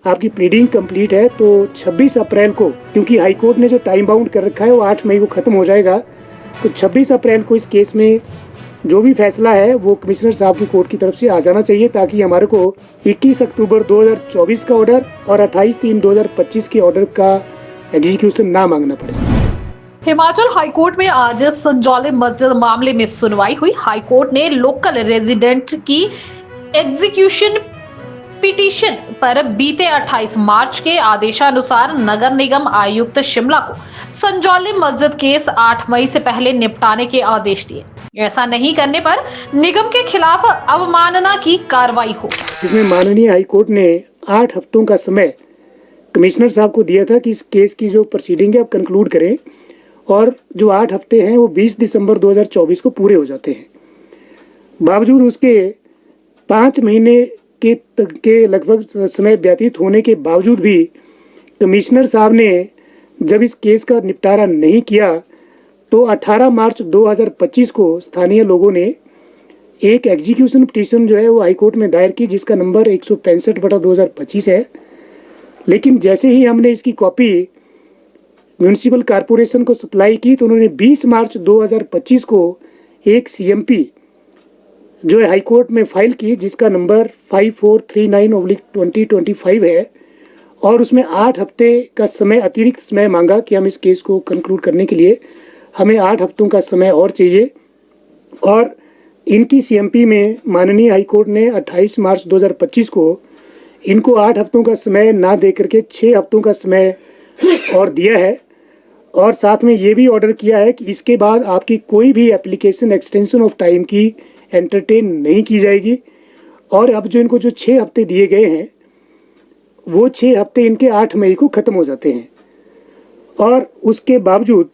आपकी pleading complete है तो 26 अप्रैल को, क्योंकि हाई कोर्ट ने जो टाइम बाउंड कर रखा है वो 8 मई को खत्म हो जाएगा, तो 26 अप्रैल को इस केस में जो भी फैसला है वो कमिश्नर साहब की कोर्ट की तरफ से आ जाना चाहिए, ताकि हमारे को 21 अक्टूबर 2024 का ऑर्डर और 28/3/2025 के ऑर्डर का एग्जीक्यूशन ना मांगना पड़े। हिमाचल हाईकोर्ट में आज संजौली मस्जिद मामले में सुनवाई हुई। हाईकोर्ट ने लोकल रेजिडेंट की एग्जीक्यूशन पिटीशन पर बीते 28 मार्च के आदेशानुसार नगर निगम आयुक्त शिमला को संजौली मस्जिद केस 8 मई से पहले निपटाने के आदेश दिए। ऐसा नहीं करने पर निगम के खिलाफ अवमानना की कार्रवाई हो। इसमें माननीय हाईकोर्ट ने 8 हफ्तों का समय कमिश्नर साहब को दिया था कि इस केस की जो प्रोसीडिंग है आप कंक्लूड करें, और जो 8 हफ्ते हैं वो 20 दिसंबर 2024 को पूरे हो जाते हैं। बावजूद उसके 5 महीने के लगभग समय व्यतीत होने के बावजूद भी कमिश्नर साहब ने जब इस केस का निपटारा नहीं किया, तो 18 मार्च 2025 को स्थानीय लोगों ने एक एग्जीक्यूशन पिटीशन जो है वो हाईकोर्ट में दायर की, जिसका नंबर 165/2025 है। लेकिन जैसे ही हमने इसकी कॉपी म्यूनिसिपल कॉरपोरेशन को सप्लाई की, तो उन्होंने 20 मार्च 2025 को एक CMP जो है हाईकोर्ट में फाइल की, जिसका नंबर 5439/2025 है, और उसमें 8 हफ्ते का समय, अतिरिक्त समय मांगा कि हम इस केस को कंक्लूड करने के लिए हमें 8 हफ्तों का समय और चाहिए। और इनकी CMP में माननीय हाईकोर्ट ने 28 मार्च 2025 को इनको 8 हफ्तों का समय ना दे करके 6 हफ्तों का समय और दिया है, और साथ में ये भी ऑर्डर किया है कि इसके बाद आपकी कोई भी एप्लीकेशन एक्सटेंशन ऑफ टाइम की एंटरटेन नहीं की जाएगी। और अब जो इनको जो 6 हफ्ते दिए गए हैं वो 6 हफ्ते इनके 8 मई को ख़त्म हो जाते हैं। और उसके बावजूद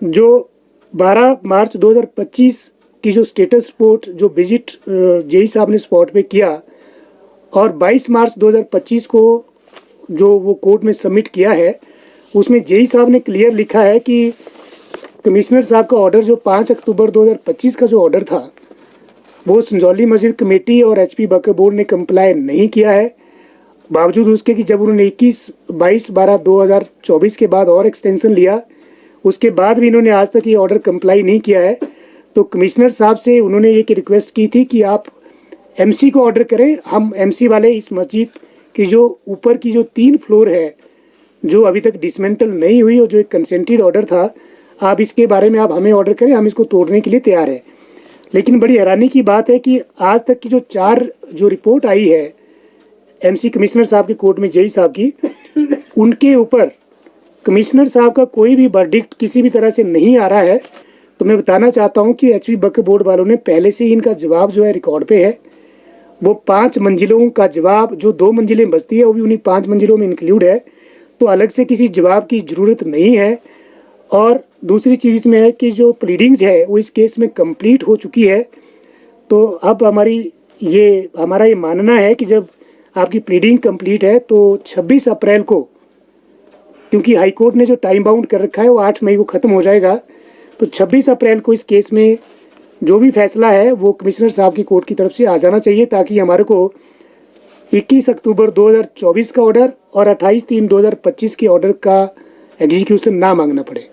जो 12 मार्च 2025 की जो स्टेटस रिपोर्ट जो विजिट जेई साहब ने स्पॉट पे किया, और 22 मार्च 2025 को जो वो कोर्ट में सबमिट किया है, उसमें जेई साहब ने क्लियर लिखा है कि कमिश्नर साहब का ऑर्डर जो 5 अक्टूबर 2025 का जो ऑर्डर था वो संजौली मस्जिद कमेटी और HP वक्फ बोर्ड ने कंप्लाई नहीं किया है। बावजूद उसके कि जब उन्होंने 22/12/2024 के बाद और एक्सटेंशन लिया, उसके बाद भी इन्होंने आज तक ये ऑर्डर कंप्लाई नहीं किया है। तो कमिश्नर साहब से उन्होंने ये रिक्वेस्ट की थी कि आप MC को ऑर्डर करें, हम MC वाले इस मस्जिद की जो ऊपर की जो 3 फ्लोर है जो अभी तक डिसमेंटल नहीं हुई और जो एक कंसेंटेड ऑर्डर था, आप इसके बारे में आप हमें ऑर्डर करें, हम इसको तोड़ने के लिए तैयार हैं। लेकिन बड़ी हैरानी की बात है कि आज तक की जो 4 जो रिपोर्ट आई है MC कमिश्नर साहब की कोर्ट में जेई साहब की, उनके ऊपर कमिश्नर साहब का कोई भी वर्डिक्ट किसी भी तरह से नहीं आ रहा है। तो मैं बताना चाहता हूं कि HP वक्फ बोर्ड वालों ने पहले से ही इनका जवाब जो है रिकॉर्ड पे है, वो 5 मंजिलों का जवाब, जो 2 मंजिलें बसती है वो भी उन्हीं 5 मंजिलों में इंक्लूड है, तो अलग से किसी जवाब की ज़रूरत नहीं है। और दूसरी चीज़ इसमें है कि जो प्लीडिंग्स है वो इस केस में कंप्लीट हो चुकी है। तो अब हमारा ये मानना है कि जब आपकी प्लीडिंग कंप्लीट है तो 26 अप्रैल को, क्योंकि हाई कोर्ट ने जो टाइम बाउंड कर रखा है वो 8 मई को ख़त्म हो जाएगा, तो 26 अप्रैल को इस केस में जो भी फैसला है वो कमिश्नर साहब की कोर्ट की तरफ से आ जाना चाहिए, ताकि हमारे को 21 अक्टूबर 2024 का ऑर्डर और 28/3/2025 के ऑर्डर का एग्जीक्यूशन ना मांगना पड़े।